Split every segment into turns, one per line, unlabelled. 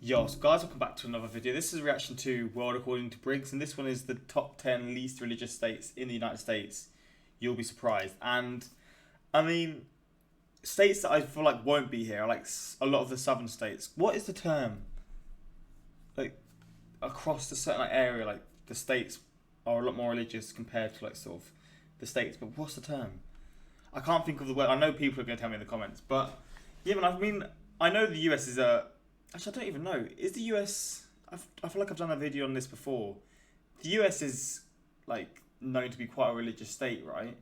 Yo, so guys, welcome back to another video. This is a reaction to World According to Briggs, and this one is the top 10 least religious states in the United States. You'll be surprised. And, I mean, states that I feel like won't be here are like a lot of the southern states. What is the term? Like, across a certain area, like, the states are a lot more religious compared to, like, sort of the states. But what's the term? I can't think of the word. I know people are going to tell me in the comments. But, yeah, man, I mean, I know the US is a... Actually, I don't even know. Is the US... I feel like I've done a video on this before. The US is, like, known to be quite a religious state, right?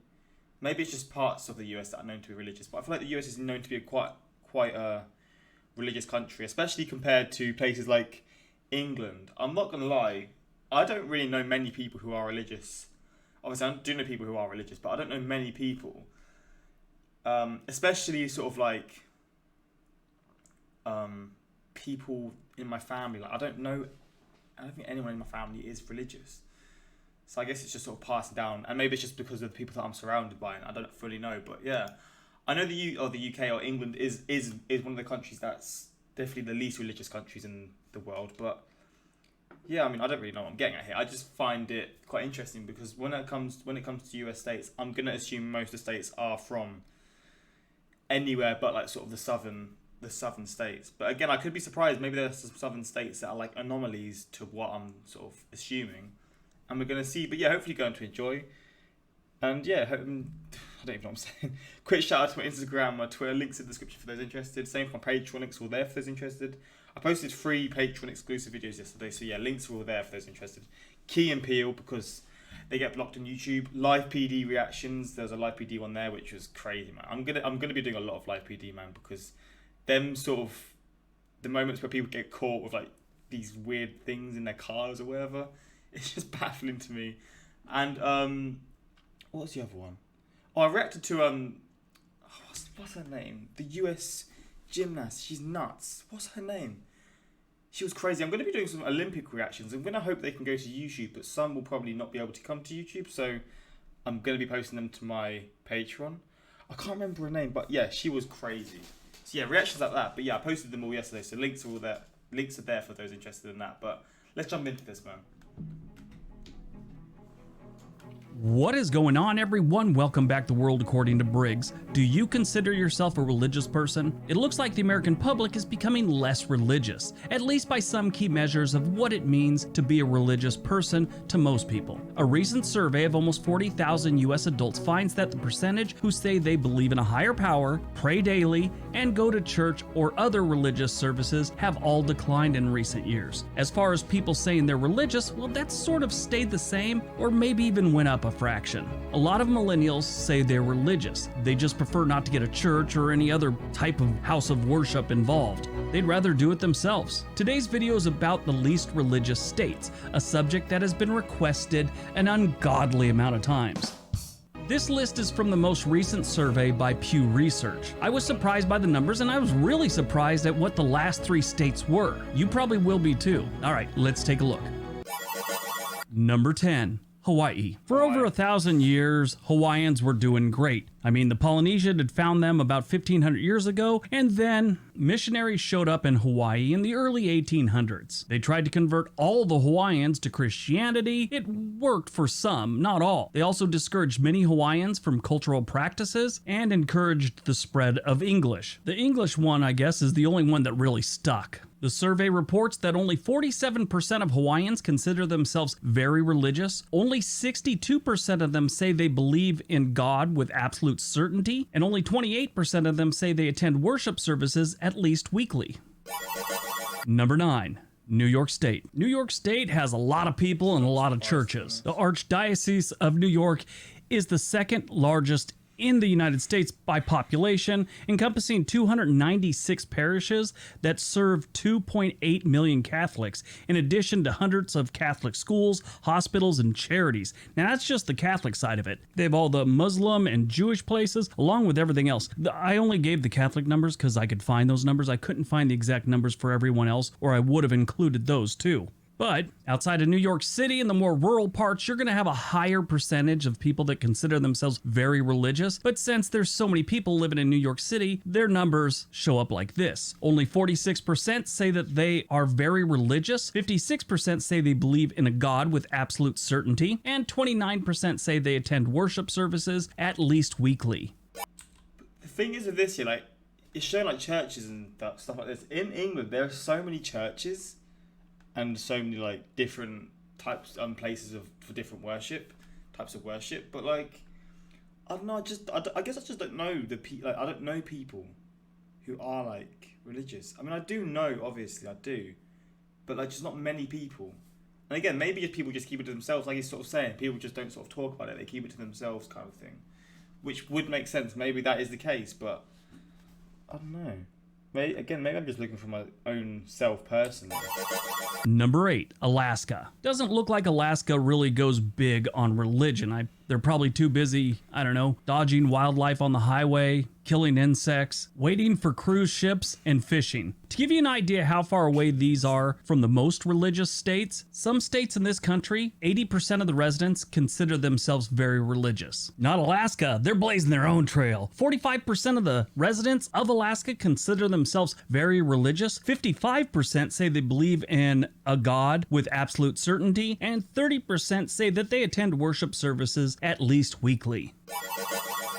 Maybe it's just parts of the US that are known to be religious, but I feel like the US is known to be quite a religious country, especially compared to places like England. I'm not going to lie. I don't really know many people who are religious. Obviously, I do know people who are religious, but I don't know many people. Especially sort of like... people in my family, like I don't think anyone in my family is religious, so I guess it's just sort of passing down, and maybe it's just because of the people that I'm surrounded by, and I don't fully know. But yeah, I know the UK or England is one of the countries that's definitely the least religious countries in the world. But yeah, I mean, I don't really know what I'm getting at here. I just find it quite interesting because when it comes to US states, I'm gonna assume most of the states are from anywhere but like sort of the southern states. But again, I could be surprised. Maybe there's some southern states that are like anomalies to what I'm sort of assuming, and we're going to see. But yeah, hopefully you're going to enjoy. And yeah, I don't even know what I'm saying. Quick shout out to my Instagram, my Twitter, links in the description for those interested. Same for my Patreon, links are all there for those interested. I posted 3 Patreon exclusive videos yesterday, so yeah, links are all there for those interested. Key and Peele, because they get blocked on YouTube. Live PD reactions, there's a live PD one there which was crazy, man. I'm gonna be doing a lot of live PD, man, because them sort of the moments where people get caught with like these weird things in their cars or whatever, it's just baffling to me. And what's the other one? Oh, I reacted to what's her name? The US gymnast. She's nuts. What's her name? She was crazy. I'm going to be doing some Olympic reactions. I'm going to hope they can go to YouTube, but some will probably not be able to come to YouTube, so I'm going to be posting them to my Patreon. I can't remember her name, but yeah, she was crazy. So yeah, reactions like that. But yeah, I posted them all yesterday, so links are all there. Links are there for those interested in that. But let's jump into this, man.
What is going on, everyone? Welcome back to World According to Briggs. Do you consider yourself a religious person? It looks like the American public is becoming less religious, at least by some key measures of what it means to be a religious person to most people. A recent survey of almost 40,000 US adults finds that the percentage who say they believe in a higher power, pray daily, and go to church or other religious services have all declined in recent years. As far as people saying they're religious, well, that's sort of stayed the same or maybe even went up a fraction. A lot of millennials say they're religious. They just prefer not to get a church or any other type of house of worship involved. They'd rather do it themselves. Today's video is about the least religious states, a subject that has been requested an ungodly amount of times. This list is from the most recent survey by Pew Research. I was surprised by the numbers, and I was really surprised at what the last 3 states were. You probably will be too. All right, let's take a look. Number 10. Hawaii. For over 1,000 years, Hawaiians were doing great. I mean, the Polynesians had found them about 1,500 years ago, and then missionaries showed up in Hawaii in the early 1800s. They tried to convert all the Hawaiians to Christianity. It worked for some, not all. They also discouraged many Hawaiians from cultural practices and encouraged the spread of English. The English one, I guess, is the only one that really stuck. The survey reports that only 47% of Hawaiians consider themselves very religious. Only 62% of them say they believe in God with absolute certainty, and only 28% of them say they attend worship services at least weekly. Number 9. New York State. New York State has a lot of people and a lot of churches. The Archdiocese of New York is the second largest in the United States by population, encompassing 296 parishes that serve 2.8 million Catholics, in addition to hundreds of Catholic schools, hospitals, and charities. Now, that's just the Catholic side of it. They have all the Muslim and Jewish places, along with everything else. I only gave the Catholic numbers because I could find those numbers. I couldn't find the exact numbers for everyone else, or I would have included those too. But outside of New York City and the more rural parts, you're going to have a higher percentage of people that consider themselves very religious. But since there's so many people living in New York City, their numbers show up like this. Only 46% say that they are very religious, 56% say they believe in a God with absolute certainty, and 29% say they attend worship services at least weekly.
The thing is with this, like, it's showing like churches and stuff like this. In England, there are so many churches and so many like different types places for different types of worship. But like, I don't know. I guess I just don't know I don't know people who are like religious. I mean, I do know, obviously, I do, but like just not many people. And again, maybe just people just keep it to themselves, like he's sort of saying. People just don't sort of talk about it. They keep it to themselves, kind of thing, which would make sense. Maybe that is the case, but I don't know. Maybe I'm just looking for my own self personally.
Number 8, Alaska. Doesn't look like Alaska really goes big on religion. They're probably too busy, I don't know, dodging wildlife on the highway, killing insects, waiting for cruise ships, and fishing. To give you an idea how far away these are from the most religious states, some states in this country, 80% of the residents consider themselves very religious. Not Alaska, they're blazing their own trail. 45% of the residents of Alaska consider themselves very religious. 55% say they believe in a God with absolute certainty, and 30% say that they attend worship services at least weekly.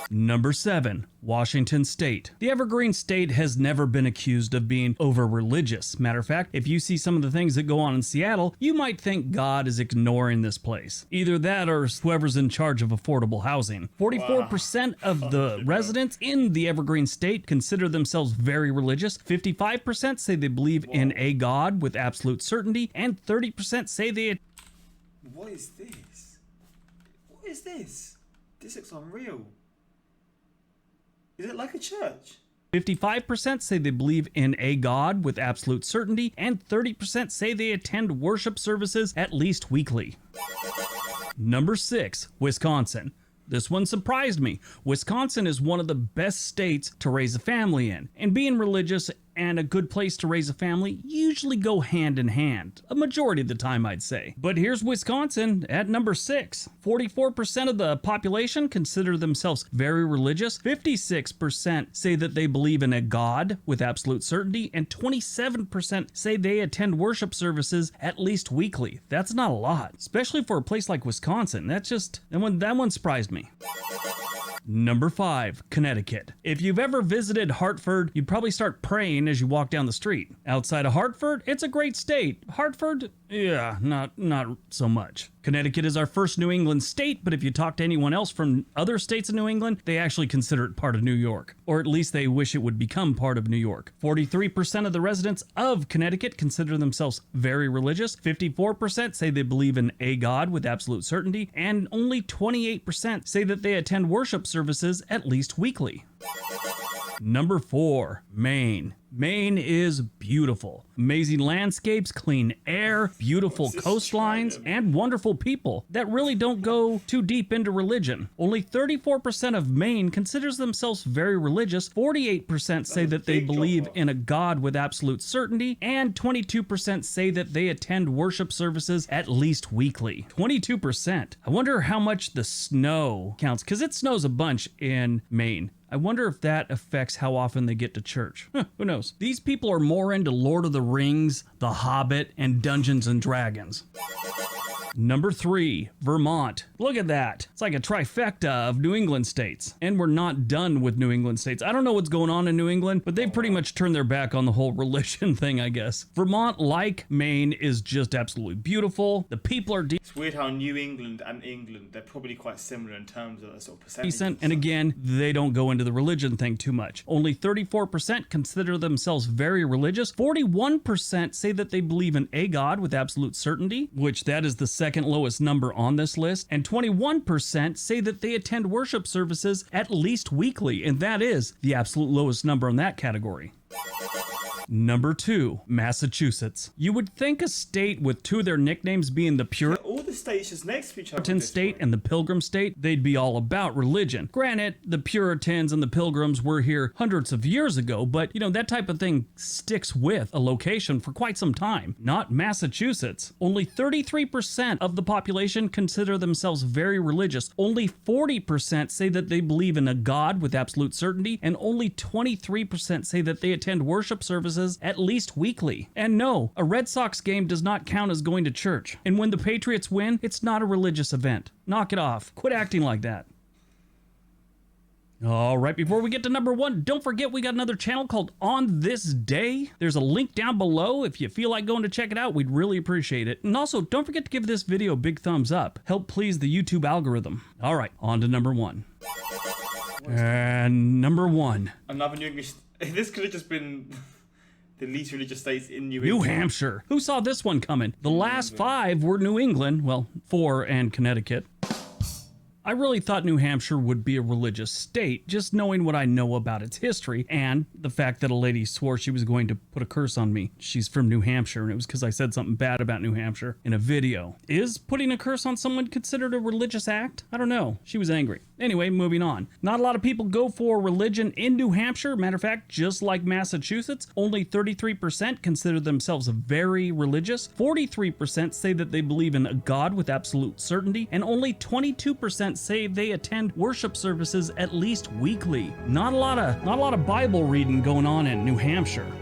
Number 7, Washington State. The Evergreen State has never been accused of being over-religious. Matter of fact, if you see some of the things that go on in Seattle, you might think God is ignoring this place. Either that or whoever's in charge of affordable housing. 44% of the residents in the Evergreen State consider themselves very religious. 55% say they believe in a God with absolute certainty, and 30% say they...
What is this? What is this? This looks unreal. Is it like a church?
55% say they believe in a God with absolute certainty, and 30% say they attend worship services at least weekly. Number 6, Wisconsin. This one surprised me. Wisconsin is one of the best states to raise a family in, and being religious and a good place to raise a family usually go hand in hand, a majority of the time I'd say. But here's Wisconsin at number 6. 44% of the population consider themselves very religious, 56% say that they believe in a God with absolute certainty, and 27% say they attend worship services at least weekly. That's not a lot, especially for a place like Wisconsin. That one surprised me. Number 5, Connecticut. If you've ever visited Hartford, you'd probably start praying as you walk down the street. Outside of Hartford, it's a great state. Hartford, yeah, not so much. Connecticut is our first New England state, but if you talk to anyone else from other states of New England, they actually consider it part of New York. Or at least they wish it would become part of New York. 43% of the residents of Connecticut consider themselves very religious. 54% say they believe in a God with absolute certainty, and only 28% say that they attend worship services at least weekly. Number 4, Maine. Maine is beautiful. Amazing landscapes, clean air, beautiful coastlines, and wonderful people that really don't go too deep into religion. Only 34% of Maine considers themselves very religious. 48% say that they believe in a God with absolute certainty, and 22% say that they attend worship services at least weekly. 22%. I wonder how much the snow counts, because it snows a bunch in Maine. I wonder if that affects how often they get to church. Who knows? These people are more into Lord of the Rings, The Hobbit, and Dungeons and Dragons. Number 3, Vermont. Look at that. It's like a trifecta of New England states. And we're not done with New England states. I don't know what's going on in New England, but they've pretty much turned their back on the whole religion thing, I guess. Vermont, like Maine, is just absolutely beautiful. The people are
It's weird how New England and England, they're probably quite similar in terms of the sort of percentage.
decent, and again, they don't go into the religion thing too much. Only 34% consider themselves very religious. 41% say that they believe in a God with absolute certainty, which that is the second lowest number on this list, and 21% say that they attend worship services at least weekly, and that is the absolute lowest number in that category. Number 2, Massachusetts. You would think a state with two of their nicknames being the Puritan
All the states just next to each other. at this
state
point.
and the Pilgrim state, they'd be all about religion. Granted, the Puritans and the Pilgrims were here hundreds of years ago, but that type of thing sticks with a location for quite some time. Not Massachusetts. Only 33% of the population consider themselves very religious. Only 40% say that they believe in a God with absolute certainty, and only 23% say that they attend worship services at least weekly. And no, a Red Sox game does not count as going to church. And when the Patriots win, it's not a religious event. Knock it off. Quit acting like that. All right, before we get to number 1, don't forget we got another channel called On This Day. There's a link down below. If you feel like going to check it out, we'd really appreciate it. And also, don't forget to give this video a big thumbs up. Help please the YouTube algorithm. All right, on to number 1. And number 1.
Another New English. This could have just been the least religious states in New
New
England.
Hampshire. Who saw this one coming? The last 5 were New England. Well, 4 and Connecticut. I really thought New Hampshire would be a religious state, just knowing what I know about its history and the fact that a lady swore she was going to put a curse on me. She's from New Hampshire, and it was because I said something bad about New Hampshire in a video. Is putting a curse on someone considered a religious act? I don't know. She was angry. Anyway, moving on. Not a lot of people go for religion in New Hampshire. Matter of fact, just like Massachusetts, only 33% consider themselves very religious. 43% say that they believe in a God with absolute certainty, and only 22% say they attend worship services at least weekly. Not a lot of Bible reading going on in New Hampshire.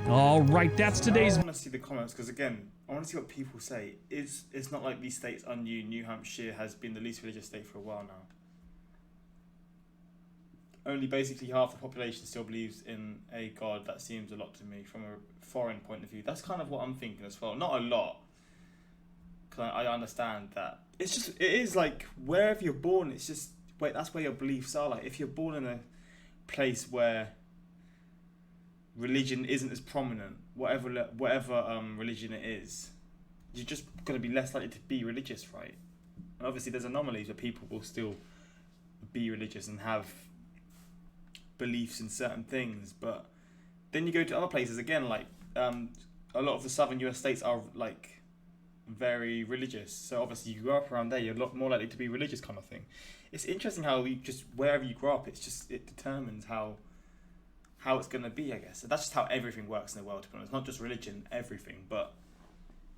All right, that's today's.
I want to see the comments because again, I want to see what people say. It's not like these states are new. New Hampshire has been the least religious state for a while now. Only basically half the population still believes in a God. That seems a lot to me from a foreign point of view. That's kind of what I'm thinking as well. Not a lot, because I understand that. It is like wherever you're born. It's just that's where your beliefs are. Like if you're born in a place where religion isn't as prominent, whatever religion it is, you're just going to be less likely to be religious, right? And obviously there's anomalies where people will still be religious and have beliefs in certain things, but then you go to other places again, like a lot of the southern US states are like very religious, so obviously you grow up around there, you're a lot more likely to be religious, kind of thing. It's interesting how you just wherever you grow up, it determines how it's going to be, I guess. So that's just how everything works in the world, to be honest. It's not just religion, everything. But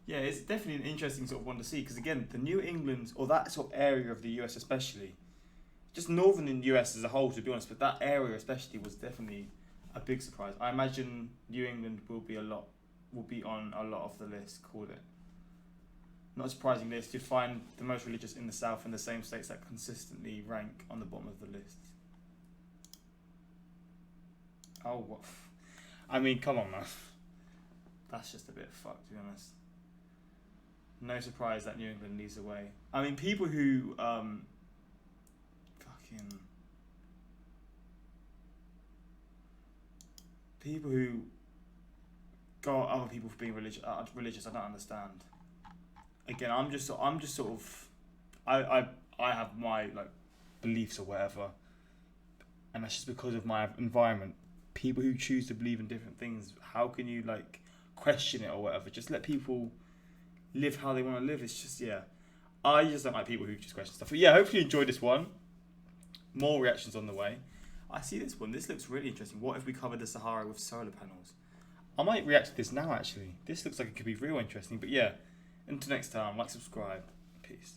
yeah, it's definitely an interesting sort of one to see, because again, the New England, or that sort of area of the US especially, just northern US as a whole, to be honest, but that area especially was definitely a big surprise. I imagine New England will be on a lot of the list, called it. Not a surprising list. You find the most religious in the South in the same states that consistently rank on the bottom of the list. Oh, what? I mean, come on, man. That's just a bit fucked, to be honest. No surprise that New England leads the way. I mean, people who people who go at other people for being religious, I don't understand. Again, I'm just sort of, I have my like beliefs or whatever, and that's just because of my environment. People who choose to believe in different things, how can you like question it or whatever? Just let people live how they want to live. It's just, yeah, I just don't like people who just question stuff. But yeah, hopefully you enjoyed this one. More reactions on the way. I see this one. This looks really interesting. What if we covered the Sahara with solar panels? I might react to this now, actually. This looks like it could be real interesting. But yeah, until next time, like, subscribe. Peace.